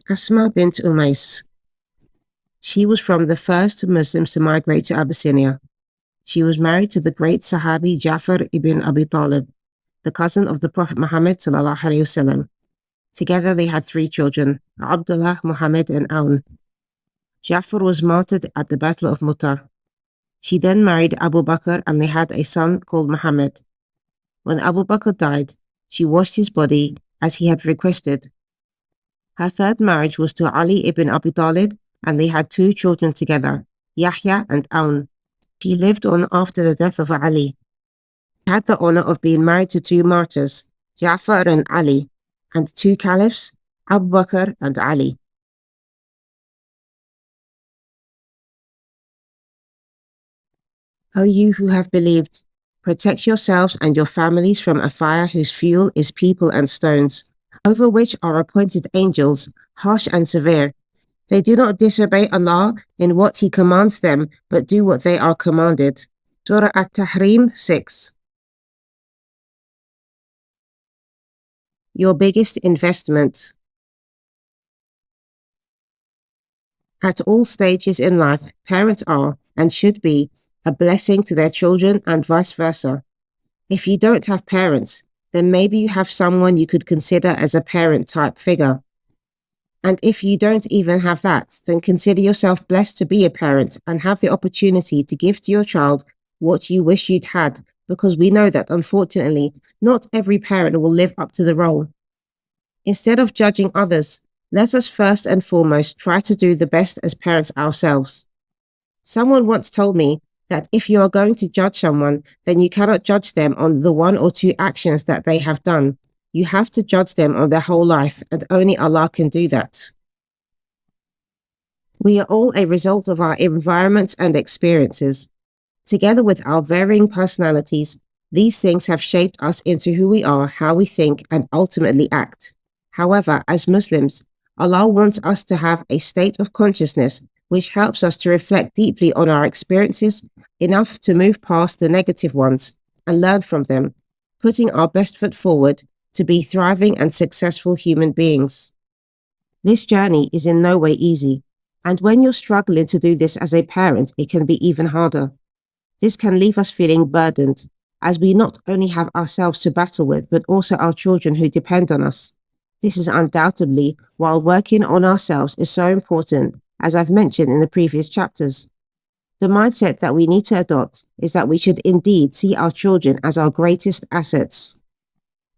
Asma bint Umais. She was from the first Muslims to migrate to Abyssinia. She was married to the great Sahabi Ja'far ibn Abi Talib, the cousin of the Prophet Muhammad sallallahu alaihi wasallam. Together they had 3 children, Abdullah, Muhammad and Aun. Ja'far was martyred at the Battle of Mu'tah. She then married Abu Bakr and they had a son called Muhammad. When Abu Bakr died, she washed his body as he had requested. Her third marriage was to Ali ibn Abi Talib and they had 2 children together, Yahya and Aun. She lived on after the death of Ali. She had the honor of being married to 2 martyrs, Ja'far and Ali, and 2 caliphs, Abu Bakr and Ali. O you who have believed, protect yourselves and your families from a fire whose fuel is people and stones, over which are appointed angels, harsh and severe. They do not disobey Allah in what He commands them, but do what they are commanded. Surah At-Tahrim 6. Your biggest investment. At all stages in life, parents are, and should be, a blessing to their children and vice versa. If you don't have parents, then maybe you have someone you could consider as a parent-type figure. And if you don't even have that, then consider yourself blessed to be a parent and have the opportunity to give to your child what you wish you'd had, because we know that, unfortunately, not every parent will live up to the role. Instead of judging others, let us first and foremost try to do the best as parents ourselves. Someone once told me that if you are going to judge someone, then you cannot judge them on the 1 or 2 actions that they have done. You have to judge them on their whole life, and only Allah can do that. We are all a result of our environments and experiences. Together with our varying personalities, these things have shaped us into who we are, how we think, and ultimately act. However, as Muslims, Allah wants us to have a state of consciousness which helps us to reflect deeply on our experiences, enough to move past the negative ones and learn from them, putting our best foot forward to be thriving and successful human beings. This journey is in no way easy, and when you're struggling to do this as a parent, it can be even harder. This can leave us feeling burdened, as we not only have ourselves to battle with, but also our children who depend on us. This is undoubtedly while working on ourselves is so important, as I've mentioned in the previous chapters. The mindset that we need to adopt is that we should indeed see our children as our greatest assets.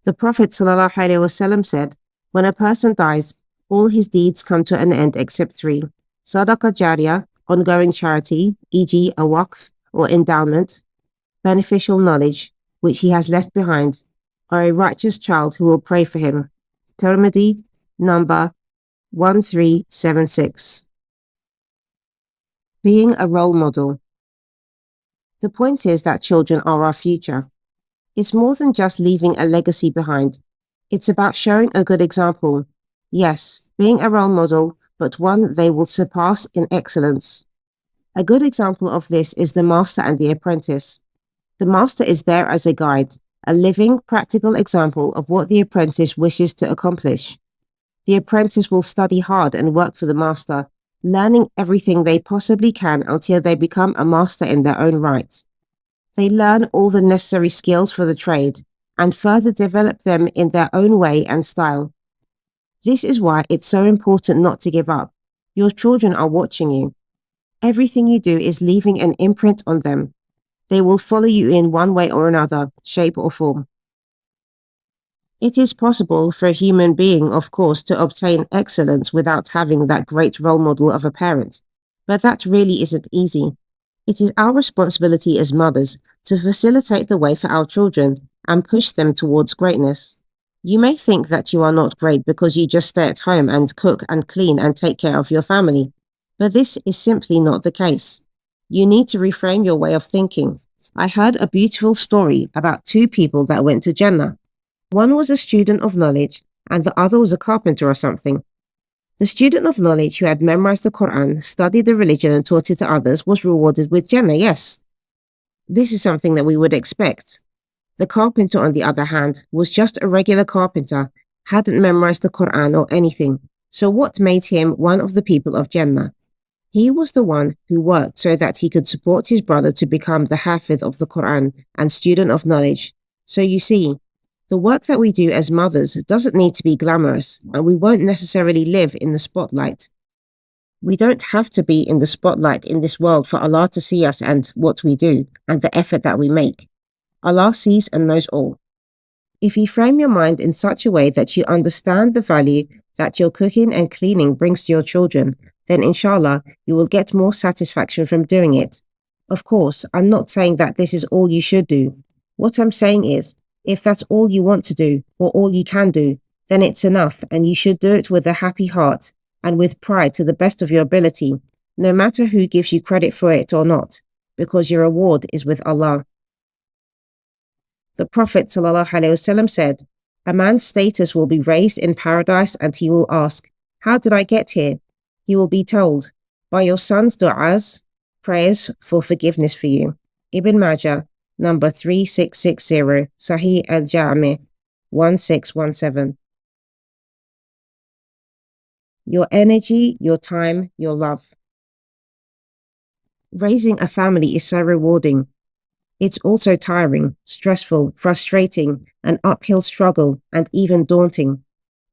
The Prophet ﷺ said, when a person dies, all his deeds come to an end except 3. Sadaqah Jariyah, ongoing charity, e.g. a waqf or endowment, beneficial knowledge, which he has left behind, or a righteous child who will pray for him. Tirmidhi, number 1376. Being a role model. The point is that children are our future. It's more than just leaving a legacy behind. It's about showing a good example. Yes, being a role model, but one they will surpass in excellence. A good example of this is the master and the apprentice. The master is there as a guide, a living, practical example of what the apprentice wishes to accomplish. The apprentice will study hard and work for the master, learning everything they possibly can until they become a master in their own right. They learn all the necessary skills for the trade and further develop them in their own way and style. This is why it's so important not to give up. Your children are watching you. Everything you do is leaving an imprint on them. They will follow you in one way or another, shape or form. It is possible for a human being, of course, to obtain excellence without having that great role model of a parent, but that really isn't easy. It is our responsibility as mothers to facilitate the way for our children and push them towards greatness. You may think that you are not great because you just stay at home and cook and clean and take care of your family, but this is simply not the case. You need to reframe your way of thinking. I heard a beautiful story about 2 people that went to Jannah. One was a student of knowledge and the other was a carpenter or something. The student of knowledge who had memorized the Quran, studied the religion and taught it to others was rewarded with Jannah, yes. This is something that we would expect. The carpenter, on the other hand, was just a regular carpenter, hadn't memorized the Quran or anything, So what made him one of the people of Jannah? He was the one who worked so that he could support his brother to become the Hafiz of the Quran and student of knowledge. So you see, the work that we do as mothers doesn't need to be glamorous, and we won't necessarily live in the spotlight. We don't have to be in the spotlight in this world for Allah to see us and what we do and the effort that we make. Allah sees and knows all. If you frame your mind in such a way that you understand the value that your cooking and cleaning brings to your children, then inshallah, you will get more satisfaction from doing it. Of course, I'm not saying that this is all you should do. What I'm saying is, if that's all you want to do or all you can do, then it's enough and you should do it with a happy heart and with pride to the best of your ability, no matter who gives you credit for it or not, because your reward is with Allah. The Prophet ﷺ said, "A man's status will be raised in paradise and he will ask, 'How did I get here?' He will be told, 'By your son's du'as, prayers for forgiveness for you.'" Ibn Majah, number 3660, Sahih al-Jami, 1617. Your energy, your time, your love. Raising a family is so rewarding. It's also tiring, stressful, frustrating, an uphill struggle, and even daunting.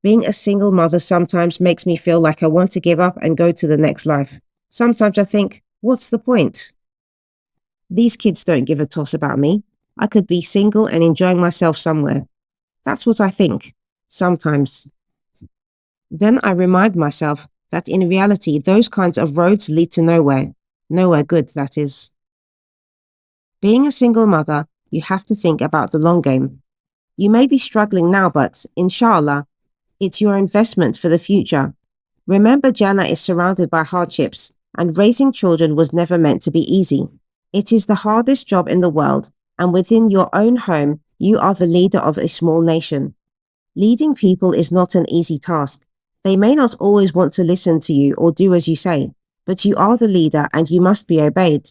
Being a single mother sometimes makes me feel like I want to give up and go to the next life. Sometimes I think, what's the point? These kids don't give a toss about me. I could be single and enjoying myself somewhere. That's what I think, sometimes. Then I remind myself that in reality, those kinds of roads lead to nowhere. Nowhere good, that is. Being a single mother, you have to think about the long game. You may be struggling now, but inshallah, it's your investment for the future. Remember, Jannah is surrounded by hardships, and raising children was never meant to be easy. It is the hardest job in the world, and within your own home, you are the leader of a small nation. Leading people is not an easy task. They may not always want to listen to you or do as you say, but you are the leader and you must be obeyed.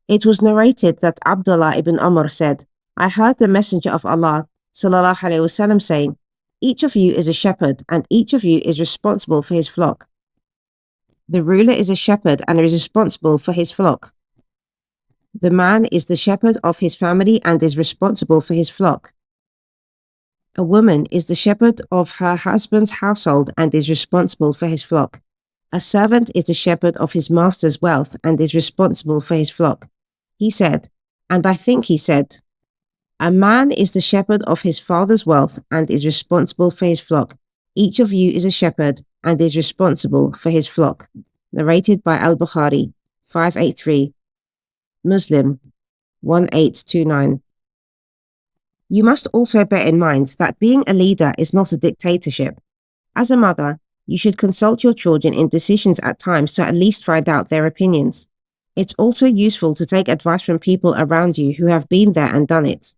It was narrated that Abdullah ibn Umar said, "I heard the Messenger of Allah sallallahu alaihi wasallam saying, 'Each of you is a shepherd and each of you is responsible for his flock.' The ruler is a shepherd and is responsible for his flock. The man is the shepherd of his family and is responsible for his flock. A woman is the shepherd of her husband's household and is responsible for his flock. A servant is the shepherd of his master's wealth and is responsible for his flock." He said, and I think he said, "A man is the shepherd of his father's wealth and is responsible for his flock. Each of you is a shepherd and is responsible for his flock." Narrated by Al-Bukhari, 583. Muslim, 1829. You must also bear in mind that being a leader is not a dictatorship. As a mother, you should consult your children in decisions at times to at least find out their opinions. It's also useful to take advice from people around you who have been there and done it.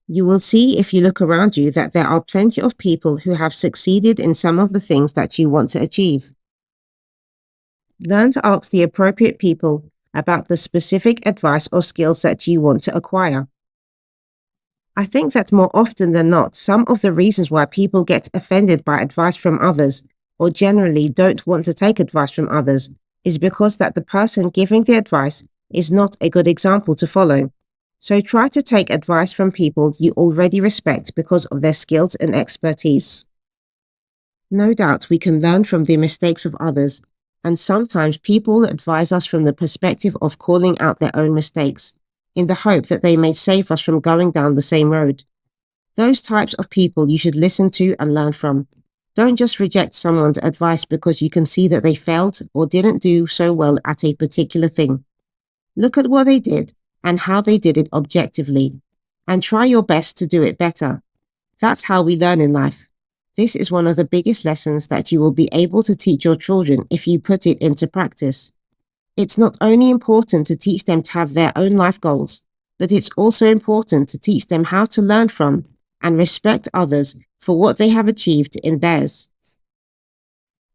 You will see if you look around you that there are plenty of people who have succeeded in some of the things that you want to achieve. Learn to ask the appropriate people about the specific advice or skills that you want to acquire. I think that more often than not, some of the reasons why people get offended by advice from others, or generally don't want to take advice from others, is because that the person giving the advice is not a good example to follow. So try to take advice from people you already respect because of their skills and expertise. No doubt we can learn from the mistakes of others, and sometimes people advise us from the perspective of calling out their own mistakes, in the hope that they may save us from going down the same road. Those types of people you should listen to and learn from. Don't just reject someone's advice because you can see that they failed or didn't do so well at a particular thing. Look at what they did and how they did it objectively, and try your best to do it better. That's how we learn in life. This is one of the biggest lessons that you will be able to teach your children if you put it into practice. It's not only important to teach them to have their own life goals, but it's also important to teach them how to learn from and respect others for what they have achieved in theirs.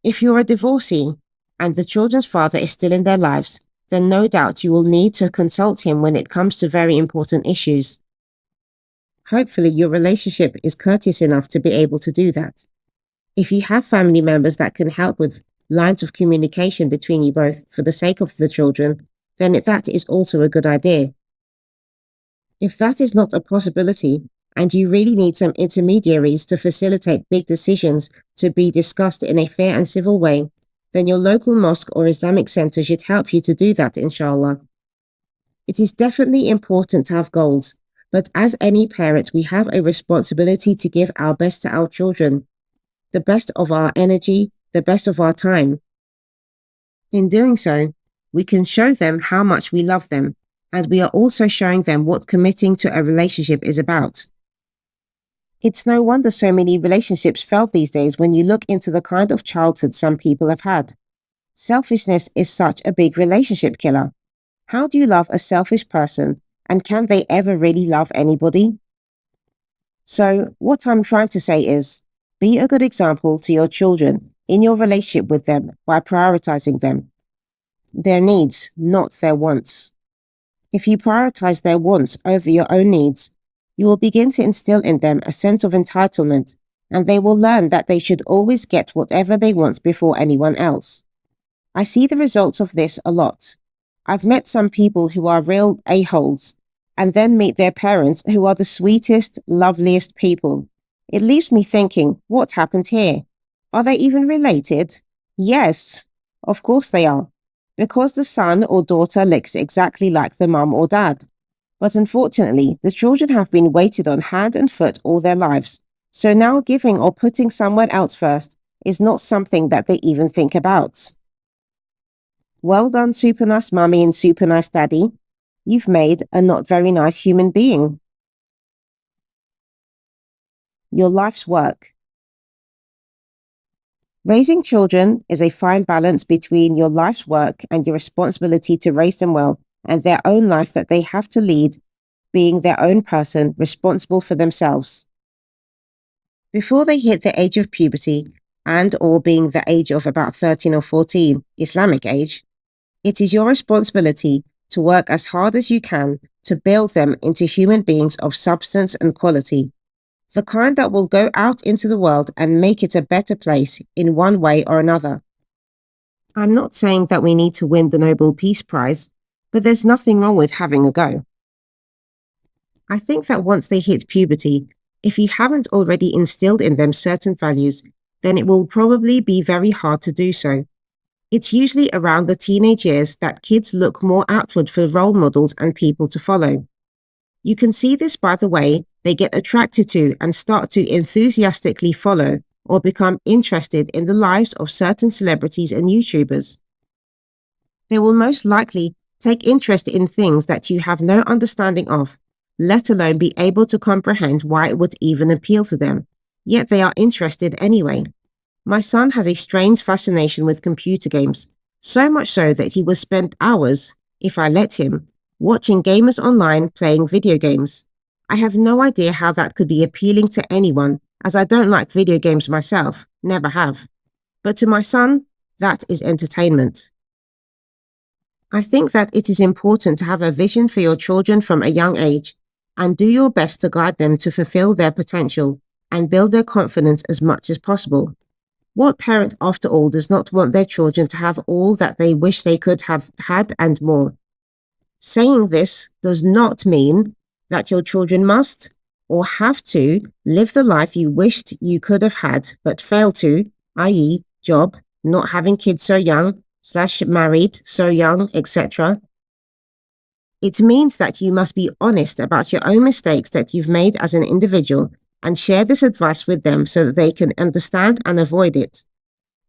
If you're a divorcee and the children's father is still in their lives, then no doubt you will need to consult him when it comes to very important issues. Hopefully your relationship is courteous enough to be able to do that. If you have family members that can help with lines of communication between you both for the sake of the children, then that is also a good idea. If that is not a possibility, and you really need some intermediaries to facilitate big decisions to be discussed in a fair and civil way, then your local mosque or Islamic center should help you to do that, inshallah. It is definitely important to have goals, but as any parent, we have a responsibility to give our best to our children, the best of our energy, the best of our time. In doing so, we can show them how much we love them, and we are also showing them what committing to a relationship is about. It's no wonder so many relationships fail these days when you look into the kind of childhood some people have had. Selfishness is such a big relationship killer. How do you love a selfish person, and can they ever really love anybody? So, what I'm trying to say is, be a good example to your children in your relationship with them by prioritizing them. Their needs, not their wants. If you prioritize their wants over your own needs, you will begin to instill in them a sense of entitlement, and they will learn that they should always get whatever they want before anyone else. I see the results of this a lot. I've met some people who are real a-holes, and then meet their parents who are the sweetest, loveliest people. It leaves me thinking, what happened here? Are they even related? Yes, of course they are, because the son or daughter looks exactly like the mum or dad. But unfortunately, the children have been waited on hand and foot all their lives, so now giving or putting someone else first is not something that they even think about. Well done, super nice mummy and super nice daddy. You've made a not very nice human being. Your life's work. Raising children is a fine balance between your life's work and your responsibility to raise them well, and their own life that they have to lead, being their own person responsible for themselves. Before they hit the age of puberty, and or being the age of about 13 or 14, Islamic age, it is your responsibility to work as hard as you can to build them into human beings of substance and quality, the kind that will go out into the world and make it a better place in one way or another. I'm not saying that we need to win the Nobel Peace Prize, but there's nothing wrong with having a go. I think that once they hit puberty, if you haven't already instilled in them certain values, then it will probably be very hard to do so. It's usually around the teenage years that kids look more outward for role models and people to follow. You can see this by the way they get attracted to and start to enthusiastically follow or become interested in the lives of certain celebrities and YouTubers. They will most likely take interest in things that you have no understanding of, let alone be able to comprehend why it would even appeal to them, yet they are interested anyway. My son has a strange fascination with computer games, so much so that he will spend hours, if I let him, watching gamers online playing video games. I have no idea how that could be appealing to anyone, as I don't like video games myself, never have. But to my son, that is entertainment. I think that it is important to have a vision for your children from a young age, and do your best to guide them to fulfill their potential and build their confidence as much as possible. What parent, after all, does not want their children to have all that they wish they could have had and more? Saying this does not mean that your children must or have to live the life you wished you could have had but failed to, i.e., job, not having kids so young, / married so young, etc. It means that you must be honest about your own mistakes that you've made as an individual and share this advice with them so that they can understand and avoid it.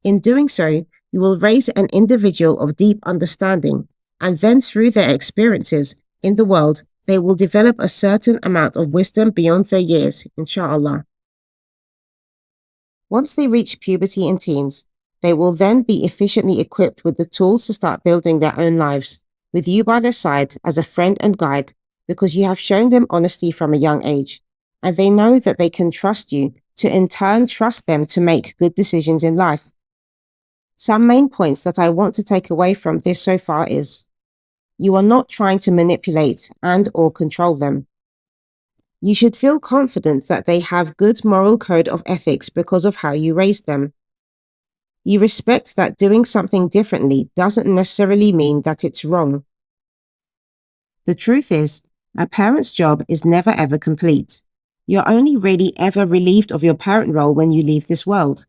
In doing so, you will raise an individual of deep understanding, and then through their experiences in the world, they will develop a certain amount of wisdom beyond their years, inshallah. Once they reach puberty and teens, they will then be efficiently equipped with the tools to start building their own lives, with you by their side as a friend and guide, because you have shown them honesty from a young age, and they know that they can trust you to in turn trust them to make good decisions in life. Some main points that I want to take away from this so far is, you are not trying to manipulate and or control them. You should feel confident that they have good moral code of ethics because of how you raised them. You respect that doing something differently doesn't necessarily mean that it's wrong. The truth is, a parent's job is never ever complete. You're only really ever relieved of your parent role when you leave this world.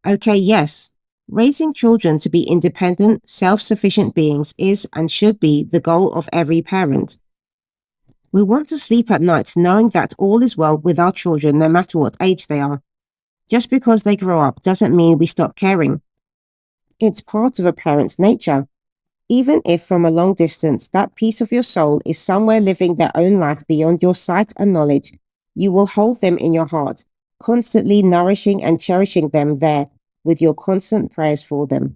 Okay, yes, raising children to be independent, self-sufficient beings is and should be the goal of every parent. We want to sleep at night knowing that all is well with our children no matter what age they are. Just because they grow up doesn't mean we stop caring. It's part of a parent's nature. Even if from a long distance that piece of your soul is somewhere living their own life beyond your sight and knowledge, you will hold them in your heart, constantly nourishing and cherishing them there with your constant prayers for them.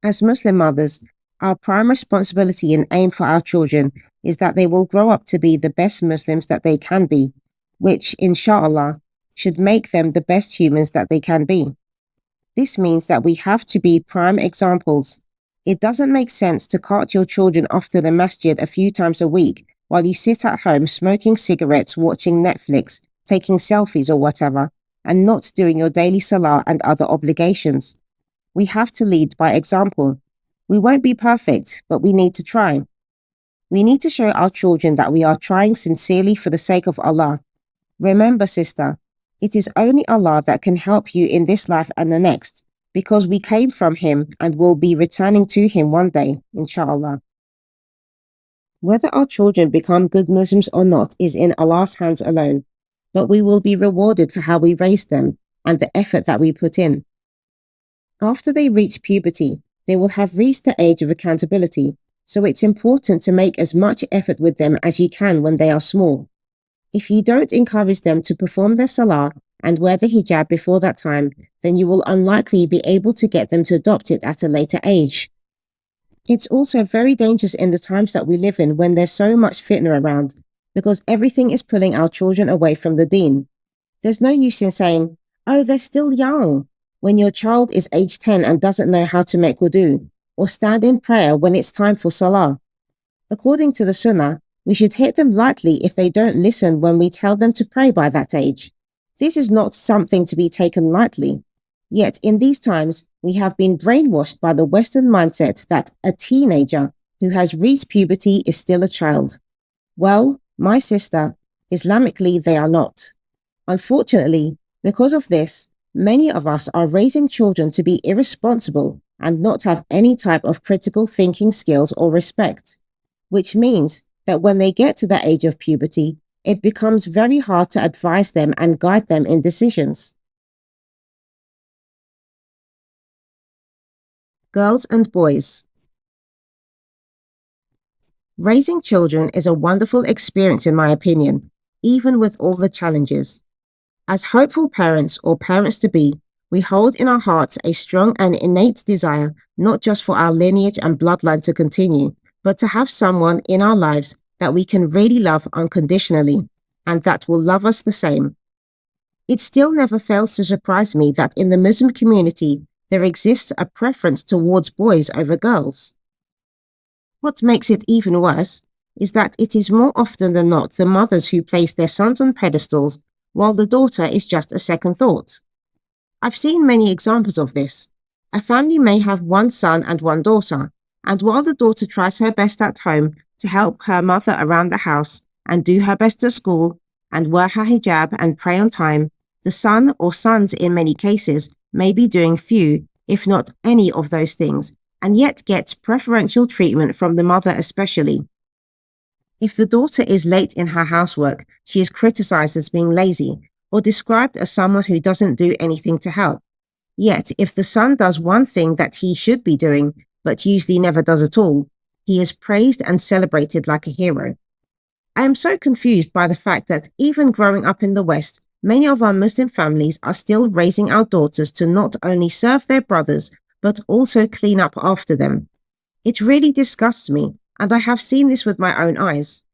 As Muslim mothers, our prime responsibility and aim for our children is that they will grow up to be the best Muslims that they can be, which, inshallah, should make them the best humans that they can be. This means that we have to be prime examples. It doesn't make sense to cart your children off to the masjid a few times a week while you sit at home smoking cigarettes, watching Netflix, taking selfies or whatever, and not doing your daily salah and other obligations. We have to lead by example. We won't be perfect, but we need to try. We need to show our children that we are trying sincerely for the sake of Allah. Remember, sister, it is only Allah that can help you in this life and the next, because we came from Him and will be returning to Him one day, inshallah. Whether our children become good Muslims or not is in Allah's hands alone, but we will be rewarded for how we raised them and the effort that we put in. After they reach puberty, they will have reached the age of accountability, so it's important to make as much effort with them as you can when they are small. If you don't encourage them to perform their salah and wear the hijab before that time, then you will unlikely be able to get them to adopt it at a later age. It's also very dangerous in the times that we live in when there's so much fitna around, because everything is pulling our children away from the deen. There's no use in saying, "Oh, they're still young," when your child is age 10 and doesn't know how to make wudu, or stand in prayer when it's time for salah. According to the Sunnah, we should hit them lightly if they don't listen when we tell them to pray by that age. This is not something to be taken lightly. Yet in these times, we have been brainwashed by the Western mindset that a teenager who has reached puberty is still a child. Well, my sister, Islamically they are not. Unfortunately, because of this, many of us are raising children to be irresponsible and not have any type of critical thinking skills or respect, which means that when they get to the age of puberty, it becomes very hard to advise them and guide them in decisions. Girls and boys. Raising children is a wonderful experience in my opinion, even with all the challenges. As hopeful parents or parents-to-be, we hold in our hearts a strong and innate desire not just for our lineage and bloodline to continue, but to have someone in our lives that we can really love unconditionally, and that will love us the same. It still never fails to surprise me that in the Muslim community, there exists a preference towards boys over girls. What makes it even worse is that it is more often than not the mothers who place their sons on pedestals, while the daughter is just a second thought. I've seen many examples of this. A family may have one son and one daughter, and while the daughter tries her best at home to help her mother around the house and do her best at school and wear her hijab and pray on time, the son or sons in many cases may be doing few, if not any of those things, and yet gets preferential treatment from the mother especially. If the daughter is late in her housework, she is criticized as being lazy or described as someone who doesn't do anything to help. Yet, if the son does one thing that he should be doing, but usually never does at all, he is praised and celebrated like a hero. I am so confused by the fact that even growing up in the West, many of our Muslim families are still raising our daughters to not only serve their brothers, but also clean up after them. It really disgusts me, and I have seen this with my own eyes.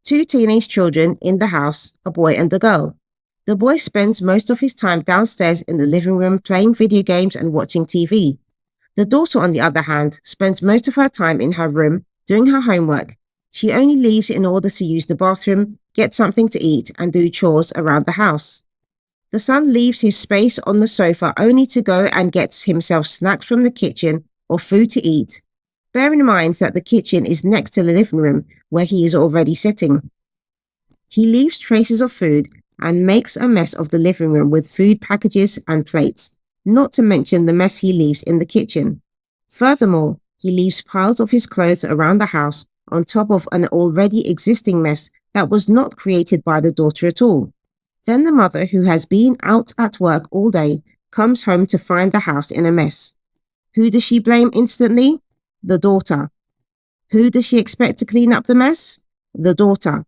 2 teenage children in the house, a boy and a girl. The boy spends most of his time downstairs in the living room playing video games and watching TV. The daughter, on the other hand, spends most of her time in her room doing her homework. She only leaves in order to use the bathroom, get something to eat, and do chores around the house. The son leaves his space on the sofa only to go and gets himself snacks from the kitchen or food to eat. Bear in mind that the kitchen is next to the living room where he is already sitting. He leaves traces of food and makes a mess of the living room with food packages and plates, not to mention the mess he leaves in the kitchen. Furthermore, he leaves piles of his clothes around the house on top of an already existing mess that was not created by the daughter at all. Then the mother, who has been out at work all day, comes home to find the house in a mess. Who does she blame instantly? The daughter. Who does she expect to clean up the mess? The daughter.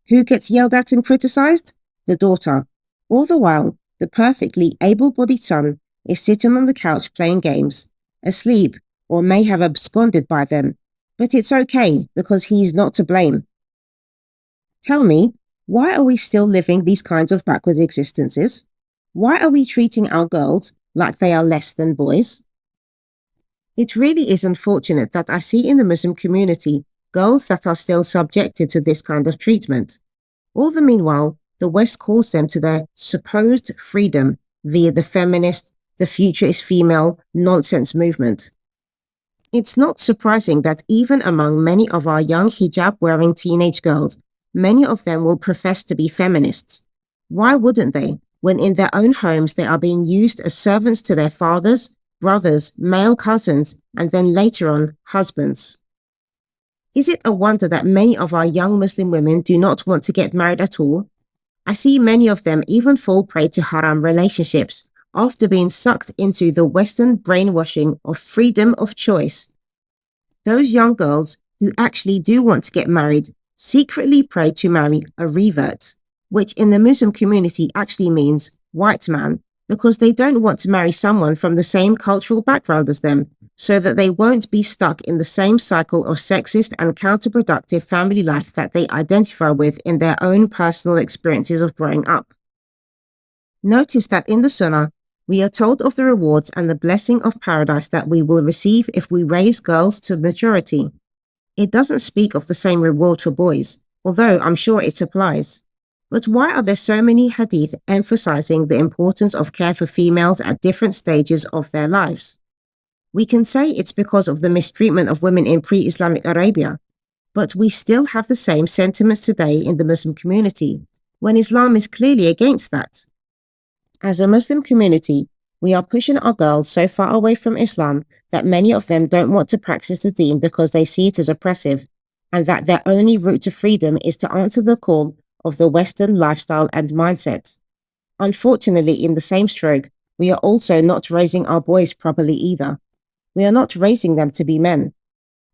Who gets yelled at and criticized? The daughter. All the while, the perfectly able-bodied son is sitting on the couch playing games, asleep, or may have absconded by then. But it's okay because he's not to blame. Tell me, why are we still living these kinds of backward existences? Why are we treating our girls like they are less than boys? It really is unfortunate that I see in the Muslim community girls that are still subjected to this kind of treatment. All the meanwhile, the West calls them to their supposed freedom via the feminist, the future is female nonsense movement. It's not surprising that even among many of our young hijab-wearing teenage girls, many of them will profess to be feminists. Why wouldn't they, when in their own homes they are being used as servants to their fathers, brothers, male cousins, and then later on, husbands? Is it a wonder that many of our young Muslim women do not want to get married at all? I see many of them even fall prey to haram relationships after being sucked into the Western brainwashing of freedom of choice. Those young girls who actually do want to get married secretly pray to marry a revert, which in the Muslim community actually means white man, because they don't want to marry someone from the same cultural background as them, so that they won't be stuck in the same cycle of sexist and counterproductive family life that they identify with in their own personal experiences of growing up. Notice that in the Sunnah, we are told of the rewards and the blessing of paradise that we will receive if we raise girls to maturity. It doesn't speak of the same reward for boys, although I'm sure it applies. But why are there so many hadith emphasizing the importance of care for females at different stages of their lives? We can say it's because of the mistreatment of women in pre-Islamic Arabia, but we still have the same sentiments today in the Muslim community, when Islam is clearly against that. As a Muslim community, we are pushing our girls so far away from Islam that many of them don't want to practice the deen because they see it as oppressive, and that their only route to freedom is to answer the call of the Western lifestyle and mindset. Unfortunately, in the same stroke, we are also not raising our boys properly either. We are not raising them to be men.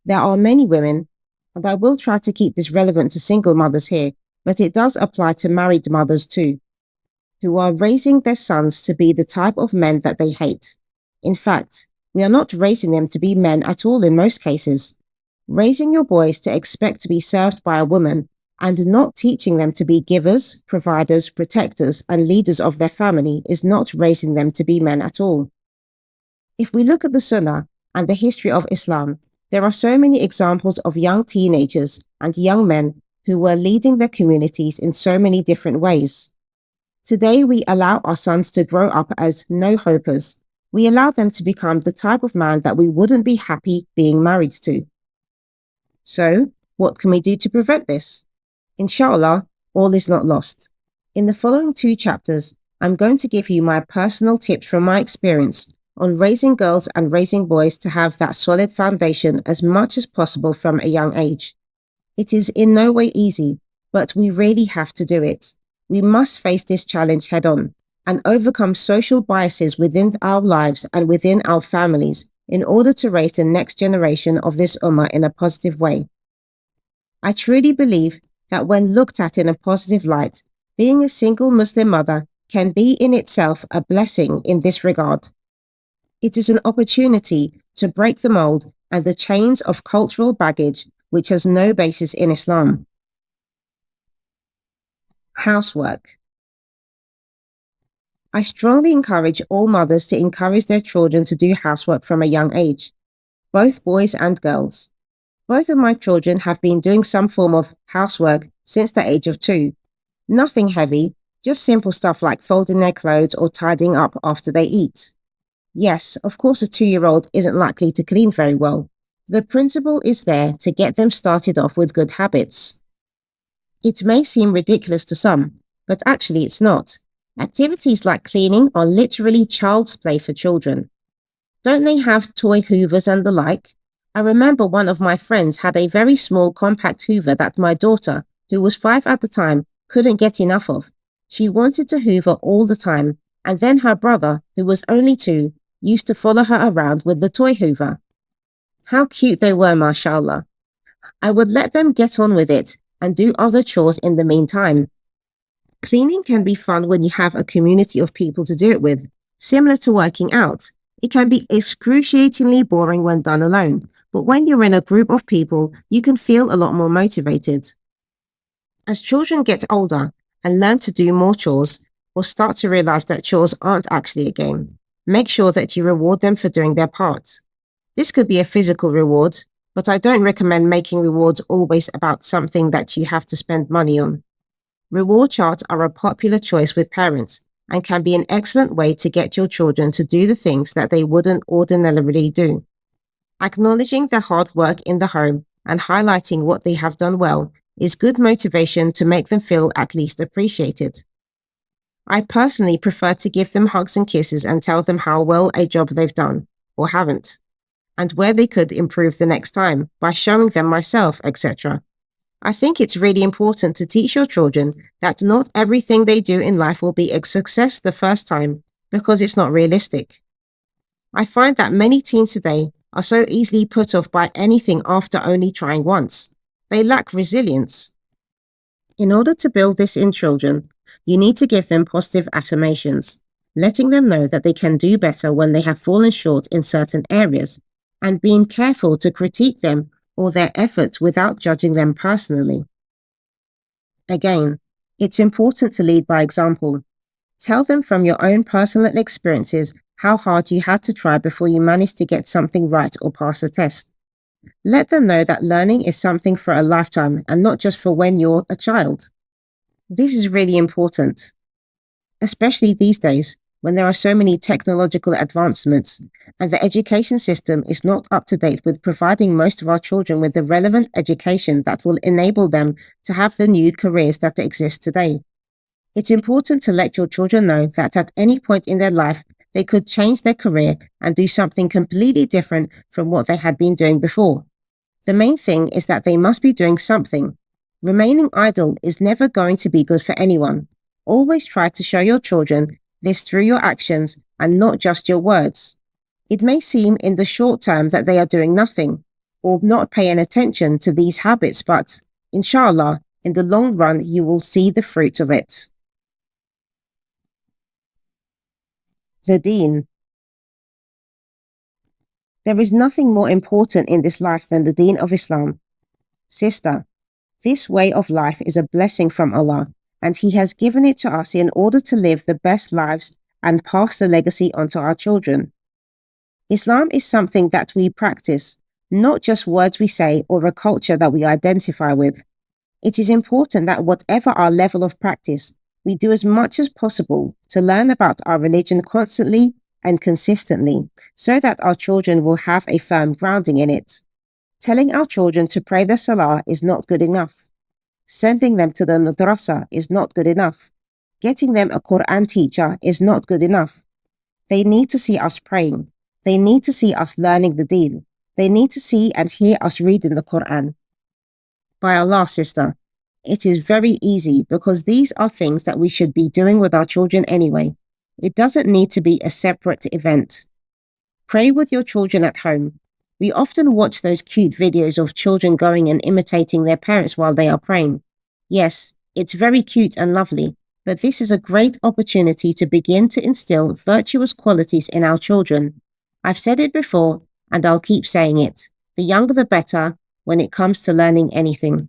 There are many women, and I will try to keep this relevant to single mothers here, but it does apply to married mothers too, who are raising their sons to be the type of men that they hate. In fact, we are not raising them to be men at all in most cases. Raising your boys to expect to be served by a woman and not teaching them to be givers, providers, protectors, and leaders of their family is not raising them to be men at all. If we look at the Sunnah and the history of Islam, there are so many examples of young teenagers and young men who were leading their communities in so many different ways. Today, we allow our sons to grow up as no-hopers. We allow them to become the type of man that we wouldn't be happy being married to. So, what can we do to prevent this? Inshallah, all is not lost. In the following 2 chapters, I'm going to give you my personal tips from my experience on raising girls and raising boys to have that solid foundation as much as possible from a young age. It is in no way easy, but we really have to do it. We must face this challenge head on and overcome social biases within our lives and within our families in order to raise the next generation of this ummah in a positive way. I truly believe that when looked at in a positive light, being a single Muslim mother can be in itself a blessing in this regard. It is an opportunity to break the mold and the chains of cultural baggage which has no basis in Islam. Housework. I strongly encourage all mothers to encourage their children to do housework from a young age, both boys and girls. Both of my children have been doing some form of housework since the age of 2. Nothing heavy, just simple stuff like folding their clothes or tidying up after they eat. Yes, of course, a 2-year-old isn't likely to clean very well. The principle is there to get them started off with good habits. It may seem ridiculous to some, but actually it's not. Activities like cleaning are literally child's play for children. Don't they have toy hoovers and the like? I remember one of my friends had a very small compact hoover that my daughter, who was 5 at the time, couldn't get enough of. She wanted to hoover all the time, and then her brother, who was only 2, used to follow her around with the toy hoover. How cute they were, mashallah. I would let them get on with it and do other chores in the meantime. Cleaning can be fun when you have a community of people to do it with, similar to working out. It can be excruciatingly boring when done alone, but when you're in a group of people, you can feel a lot more motivated. As children get older and learn to do more chores, or start to realize that chores aren't actually a game, make sure that you reward them for doing their part. This could be a physical reward, but I don't recommend making rewards always about something that you have to spend money on. Reward charts are a popular choice with parents and can be an excellent way to get your children to do the things that they wouldn't ordinarily do. Acknowledging their hard work in the home and highlighting what they have done well is good motivation to make them feel at least appreciated. I personally prefer to give them hugs and kisses and tell them how well a job they've done, or haven't, and where they could improve the next time by showing them myself, etc. I think it's really important to teach your children that not everything they do in life will be a success the first time, because it's not realistic. I find that many teens today are so easily put off by anything after only trying once. They lack resilience. In order to build this in children, you need to give them positive affirmations, letting them know that they can do better when they have fallen short in certain areas, and being careful to critique them or their efforts without judging them personally. Again, it's important to lead by example. Tell them from your own personal experiences how hard you had to try before you managed to get something right or pass a test. Let them know that learning is something for a lifetime and not just for when you're a child. This is really important, especially these days when there are so many technological advancements and the education system is not up to date with providing most of our children with the relevant education that will enable them to have the new careers that exist today. It's important to let your children know that at any point in their life, they could change their career and do something completely different from what they had been doing before. The main thing is that they must be doing something. Remaining idle is never going to be good for anyone. Always try to show your children this through your actions and not just your words. It may seem in the short term that they are doing nothing or not paying attention to these habits, but inshallah, in the long run, you will see the fruit of it. The Deen. There is nothing more important in this life than the Deen of Islam. Sister, this way of life is a blessing from Allah, and He has given it to us in order to live the best lives and pass the legacy onto our children. Islam is something that we practice, not just words we say or a culture that we identify with. It is important that whatever our level of practice, we do as much as possible to learn about our religion constantly and consistently, so that our children will have a firm grounding in it. Telling our children to pray the salah is not good enough. Sending them to the madrasa is not good enough. Getting them a Quran teacher is not good enough. They need to see us praying. They need to see us learning the Deen. They need to see and hear us reading the Quran. By Allah, sister, it is very easy because these are things that we should be doing with our children anyway. It doesn't need to be a separate event. Pray with your children at home. We often watch those cute videos of children going and imitating their parents while they are praying. Yes, it's very cute and lovely, but this is a great opportunity to begin to instill virtuous qualities in our children. I've said it before, and I'll keep saying it. The younger the better when it comes to learning anything.